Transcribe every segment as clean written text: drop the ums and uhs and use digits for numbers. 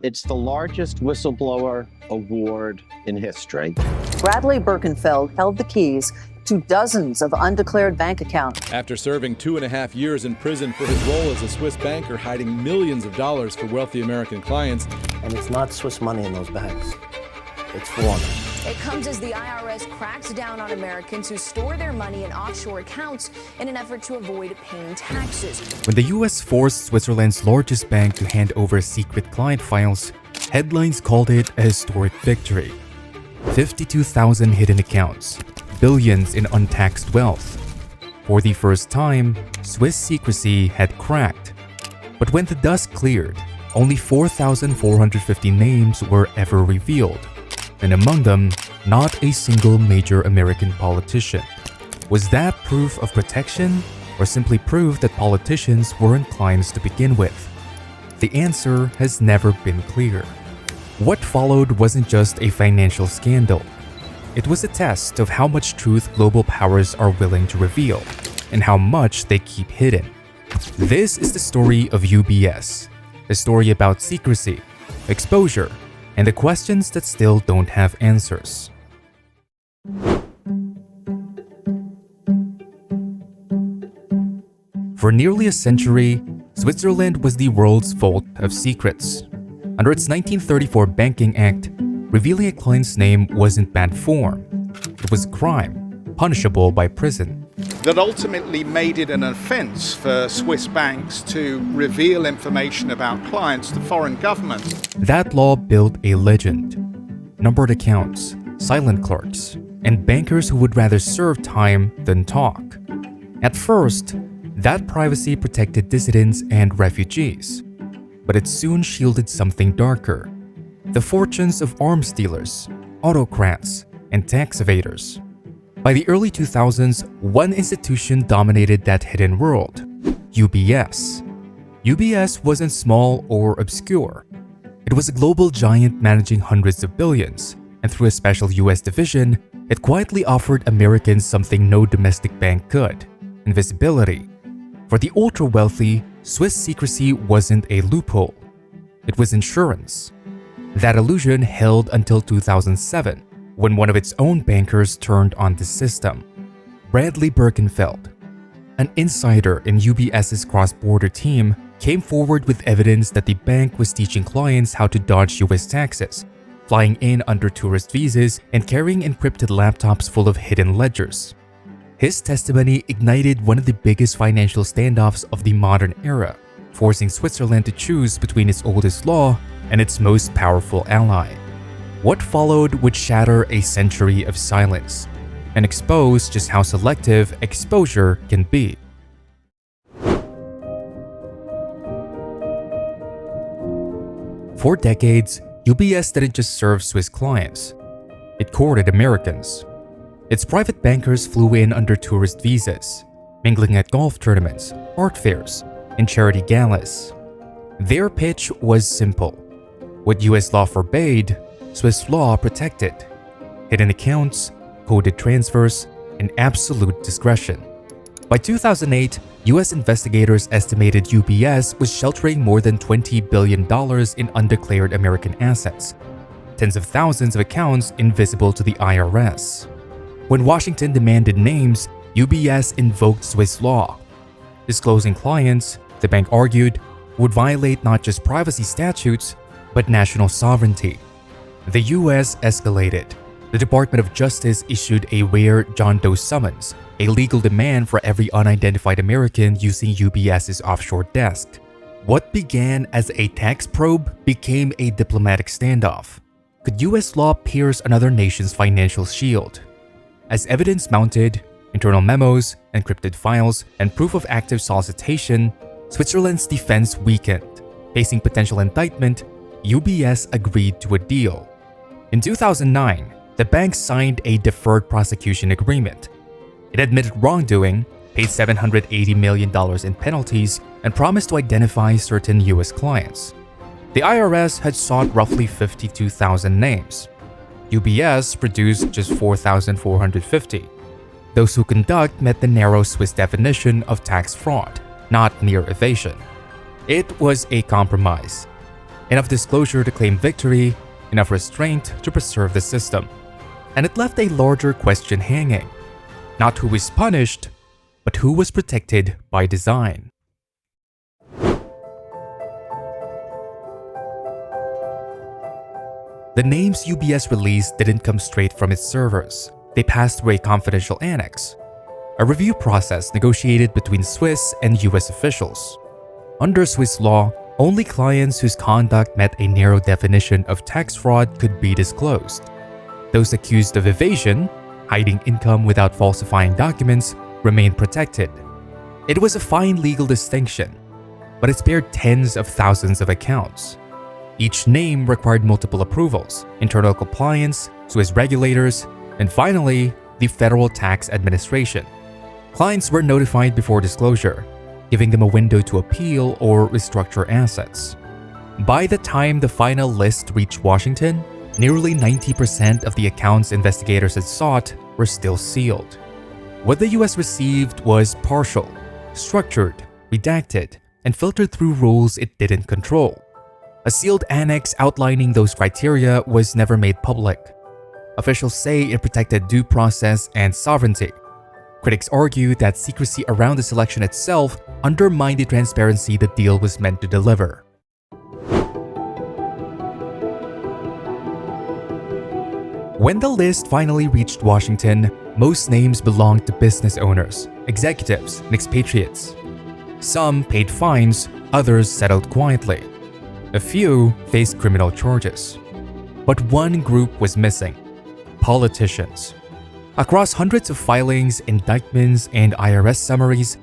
It's the largest whistleblower award in history. Bradley Birkenfeld held the keys to dozens of undeclared bank accounts. After serving 2.5 years in prison for his role as a Swiss banker hiding millions of dollars for wealthy American clients. And it's not Swiss money in those bags. It's foreign. It comes as the IRS cracks down on Americans who store their money in offshore accounts in an effort to avoid paying taxes. When the US forced Switzerland's largest bank to hand over secret client files, headlines called it a historic victory. 52,000 hidden accounts, billions in untaxed wealth. For the first time, Swiss secrecy had cracked. But when the dust cleared, only 4,450 names were ever revealed. And among them, not a single major American politician. Was that proof of protection, or simply proof that politicians weren't clients to begin with? The answer has never been clear. What followed wasn't just a financial scandal. It was a test of how much truth global powers are willing to reveal, and how much they keep hidden. This is the story of UBS, a story about secrecy, exposure, and the questions that still don't have answers. For nearly a century, Switzerland was the world's vault of secrets. Under its 1934 Banking Act, revealing a client's name wasn't bad form. It was a crime, punishable by prison. That ultimately made it an offence for Swiss banks to reveal information about clients to foreign governments. That law built a legend. Numbered accounts, silent clerks, and bankers who would rather serve time than talk. At first, that privacy protected dissidents and refugees. But it soon shielded something darker. The fortunes of arms dealers, autocrats, and tax evaders. By the early 2000s, one institution dominated that hidden world: UBS. UBS wasn't small or obscure. It was a global giant managing hundreds of billions, and through a special US division, it quietly offered Americans something no domestic bank could: invisibility. For the ultra-wealthy, Swiss secrecy wasn't a loophole. It was insurance. That illusion held until 2007, when one of its own bankers turned on the system. Bradley Birkenfeld, an insider in UBS's cross-border team, came forward with evidence that the bank was teaching clients how to dodge US taxes, flying in under tourist visas, and carrying encrypted laptops full of hidden ledgers. His testimony ignited one of the biggest financial standoffs of the modern era, forcing Switzerland to choose between its oldest law and its most powerful ally. What followed would shatter a century of silence and expose just how selective exposure can be. For decades, UBS didn't just serve Swiss clients. It courted Americans. Its private bankers flew in under tourist visas, mingling at golf tournaments, art fairs, and charity galas. Their pitch was simple. What US law forbade, Swiss law protected: hidden accounts, coded transfers, and absolute discretion. By 2008, US investigators estimated UBS was sheltering more than $20 billion in undeclared American assets, tens of thousands of accounts invisible to the IRS. When Washington demanded names, UBS invoked Swiss law. Disclosing clients, the bank argued, would violate not just privacy statutes, but national sovereignty. The US escalated. The Department of Justice issued a rare John Doe summons, a legal demand for every unidentified American using UBS's offshore desk. What began as a tax probe became a diplomatic standoff. Could US law pierce another nation's financial shield? As evidence mounted, internal memos, encrypted files, and proof of active solicitation, Switzerland's defense weakened. Facing potential indictment, UBS agreed to a deal. In 2009, the bank signed a deferred prosecution agreement. It admitted wrongdoing, paid $780 million in penalties, and promised to identify certain US clients. The IRS had sought roughly 52,000 names. UBS produced just 4,450. Those who conduct met the narrow Swiss definition of tax fraud, not mere evasion. It was a compromise. enough disclosure to claim victory, enough restraint to preserve the system. And it left a larger question hanging. Not who was punished, but who was protected by design. The names UBS released didn't come straight from its servers. They passed through a confidential annex, a review process negotiated between Swiss and US officials. Under Swiss law, only clients whose conduct met a narrow definition of tax fraud could be disclosed. Those accused of evasion, hiding income without falsifying documents, remained protected. It was a fine legal distinction, but it spared tens of thousands of accounts. Each name required multiple approvals, internal compliance, Swiss regulators, and finally, the Federal Tax Administration. Clients were notified before disclosure, giving them a window to appeal or restructure assets. By the time the final list reached Washington, nearly 90% of the accounts investigators had sought were still sealed. What the US received was partial, structured, redacted, and filtered through rules it didn't control. A sealed annex outlining those criteria was never made public. Officials say it protected due process and sovereignty. Critics argue that secrecy around the selection itself undermined the transparency the deal was meant to deliver. When the list finally reached Washington, most names belonged to business owners, executives, and expatriates. Some paid fines, others settled quietly. A few faced criminal charges. But one group was missing: politicians. Across hundreds of filings, indictments, and IRS summaries,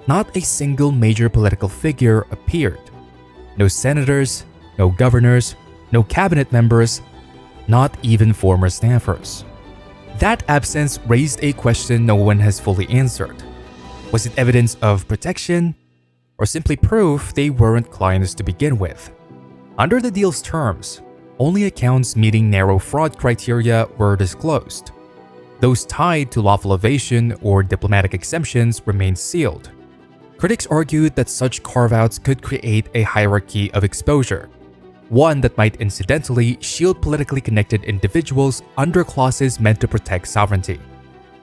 not a single major political figure appeared. No senators, no governors, no cabinet members, not even former staffers. That absence raised a question no one has fully answered. Was it evidence of protection, or simply proof they weren't clients to begin with? Under the deal's terms, only accounts meeting narrow fraud criteria were disclosed. Those tied to lawful evasion or diplomatic exemptions remained sealed. Critics argued that such carve-outs could create a hierarchy of exposure, one that might incidentally shield politically connected individuals under clauses meant to protect sovereignty.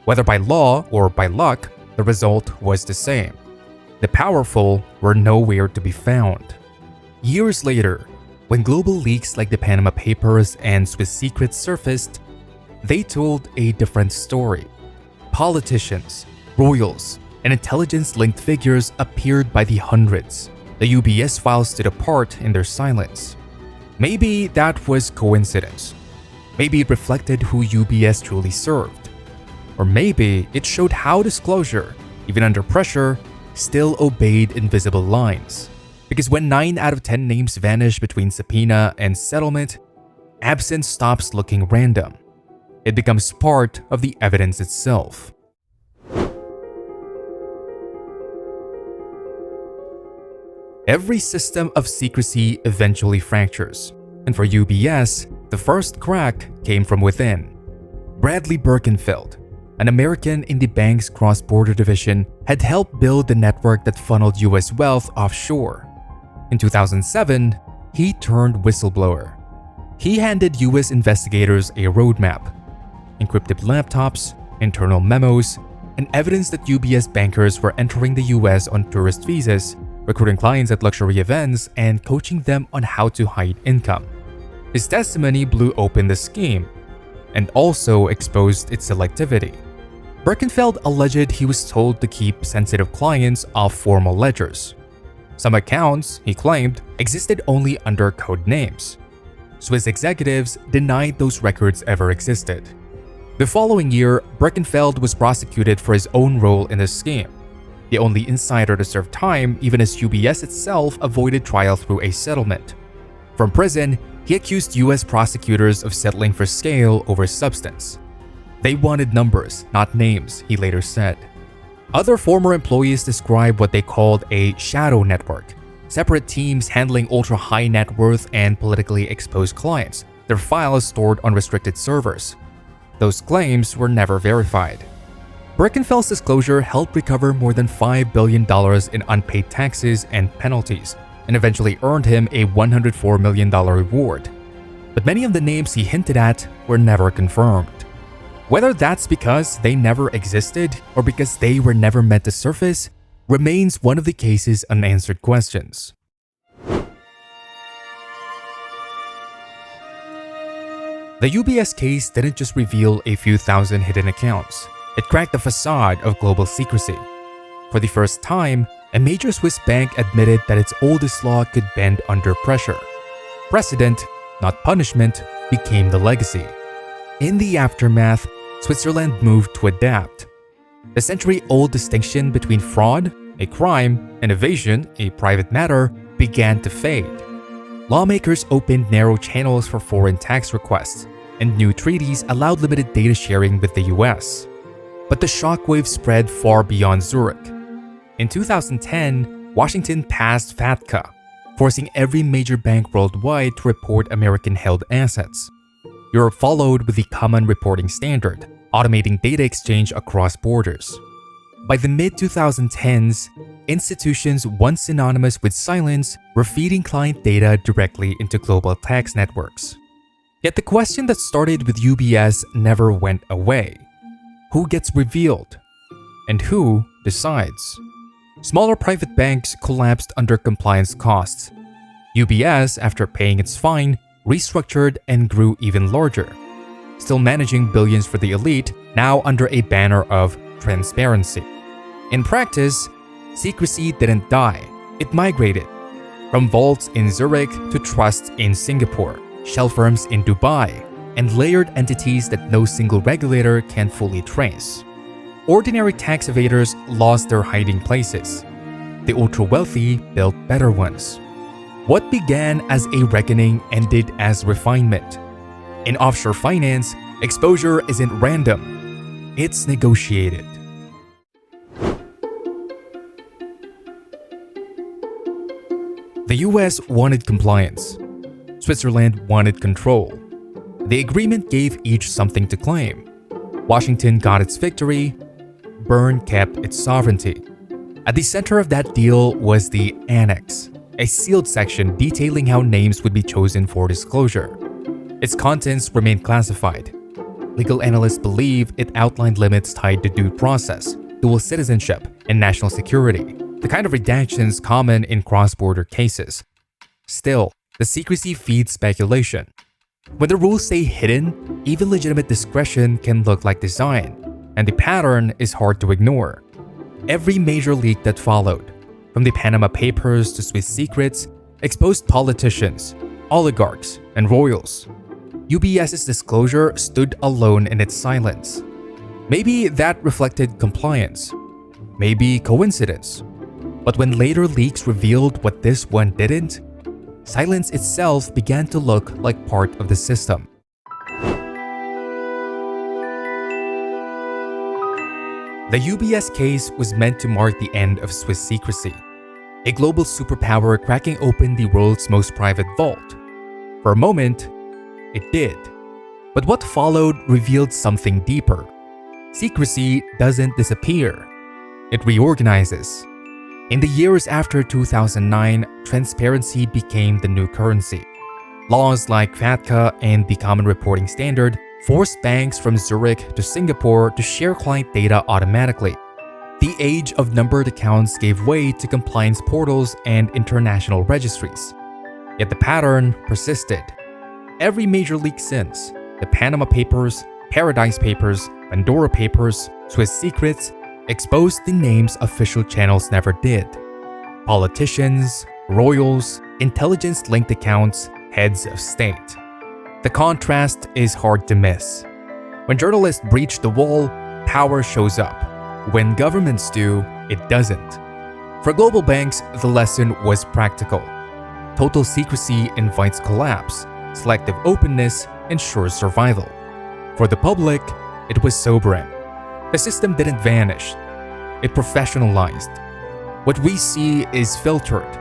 Whether by law or by luck, the result was the same. The powerful were nowhere to be found. Years later, when global leaks like the Panama Papers and Swiss secrets surfaced, they told a different story. Politicians, royals, and intelligence-linked figures appeared by the hundreds. The UBS files stood apart in their silence. Maybe that was coincidence. Maybe it reflected who UBS truly served. Or maybe it showed how disclosure, even under pressure, still obeyed invisible lines. Because when 9 out of 10 names vanish between subpoena and settlement, absence stops looking random. It becomes part of the evidence itself. Every system of secrecy eventually fractures, and for UBS, the first crack came from within. Bradley Birkenfeld, an American in the bank's cross-border division, had helped build the network that funneled US wealth offshore. In 2007, he turned whistleblower. He handed US investigators a roadmap: encrypted laptops, internal memos, and evidence that UBS bankers were entering the US on tourist visas, recruiting clients at luxury events, and coaching them on how to hide income. His testimony blew open the scheme and also exposed its selectivity. Birkenfeld alleged he was told to keep sensitive clients off formal ledgers. Some accounts, he claimed, existed only under code names. Swiss executives denied those records ever existed. The following year, Birkenfeld was prosecuted for his own role in the scheme, the only insider to serve time even as UBS itself avoided trial through a settlement. From prison, he accused US prosecutors of settling for scale over substance. They wanted numbers, not names, he later said. Other former employees described what they called a shadow network, separate teams handling ultra-high net worth and politically exposed clients, their files stored on restricted servers. Those claims were never verified. Birkenfeld's disclosure helped recover more than $5 billion in unpaid taxes and penalties, and eventually earned him a $104 million reward. But many of the names he hinted at were never confirmed. Whether that's because they never existed or because they were never meant to surface remains one of the case's unanswered questions. The UBS case didn't just reveal a few thousand hidden accounts. It cracked the facade of global secrecy. For the first time, a major Swiss bank admitted that its oldest law could bend under pressure. Precedent, not punishment, became the legacy. In the aftermath, Switzerland moved to adapt. The century-old distinction between fraud, a crime, and evasion, a private matter, began to fade. Lawmakers opened narrow channels for foreign tax requests, and new treaties allowed limited data sharing with the US. But the shockwave spread far beyond Zurich. In 2010, Washington passed FATCA, forcing every major bank worldwide to report American-held assets. Europe followed with the Common Reporting Standard, automating data exchange across borders. By the mid-2010s, institutions once synonymous with silence were feeding client data directly into global tax networks. Yet the question that started with UBS never went away. Who gets revealed? And who decides? Smaller private banks collapsed under compliance costs. UBS, after paying its fine, restructured and grew even larger, still managing billions for the elite, now under a banner of transparency. In practice, secrecy didn't die, it migrated. From vaults in Zurich to trusts in Singapore, shell firms in Dubai, and layered entities that no single regulator can fully trace. Ordinary tax evaders lost their hiding places. The ultra-wealthy built better ones. What began as a reckoning ended as refinement. In offshore finance, exposure isn't random, it's negotiated. The US wanted compliance. Switzerland wanted control. The agreement gave each something to claim. Washington got its victory. Bern kept its sovereignty. At the center of that deal was the Annex, a sealed section detailing how names would be chosen for disclosure. Its contents remained classified. Legal analysts believe it outlined limits tied to due process, dual citizenship, and national security, the kind of redactions common in cross-border cases. Still, the secrecy feeds speculation. When the rules stay hidden, even legitimate discretion can look like design, and the pattern is hard to ignore. Every major leak that followed, from the Panama Papers to Swiss secrets, exposed politicians, oligarchs, and royals. UBS's disclosure stood alone in its silence. Maybe that reflected compliance. Maybe coincidence. But when later leaks revealed what this one didn't, silence itself began to look like part of the system. The UBS case was meant to mark the end of Swiss secrecy, a global superpower cracking open the world's most private vault. For a moment, it did. But what followed revealed something deeper. Secrecy doesn't disappear. It reorganizes. In the years after 2009, transparency became the new currency. Laws like FATCA and the Common Reporting Standard forced banks from Zurich to Singapore to share client data automatically. The age of numbered accounts gave way to compliance portals and international registries. Yet the pattern persisted. Every major leak since, the Panama Papers, Paradise Papers, Pandora Papers, Swiss secrets, exposed the names official channels never did. Politicians, royals, intelligence-linked accounts, heads of state. The contrast is hard to miss. When journalists breach the wall, power shows up. When governments do, it doesn't. For global banks, the lesson was practical. Total secrecy invites collapse. Selective openness ensures survival. For the public, it was sobering. The system didn't vanish. It professionalized. What we see is filtered.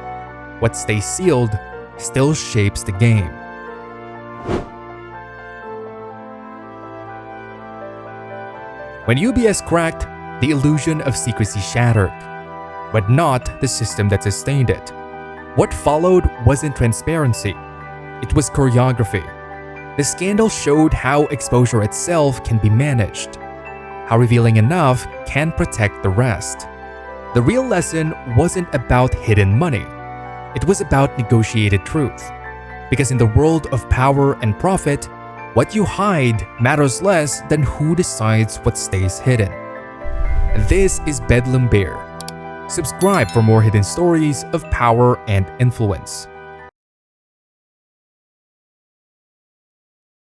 What stays sealed still shapes the game. When UBS cracked, the illusion of secrecy shattered, but not the system that sustained it. What followed wasn't transparency, it was choreography. The scandal showed how exposure itself can be managed, how revealing enough can protect the rest. The real lesson wasn't about hidden money, it was about negotiated truth. Because in the world of power and profit, what you hide matters less than who decides what stays hidden. This is Bedlam Bear. Subscribe for more hidden stories of power and influence.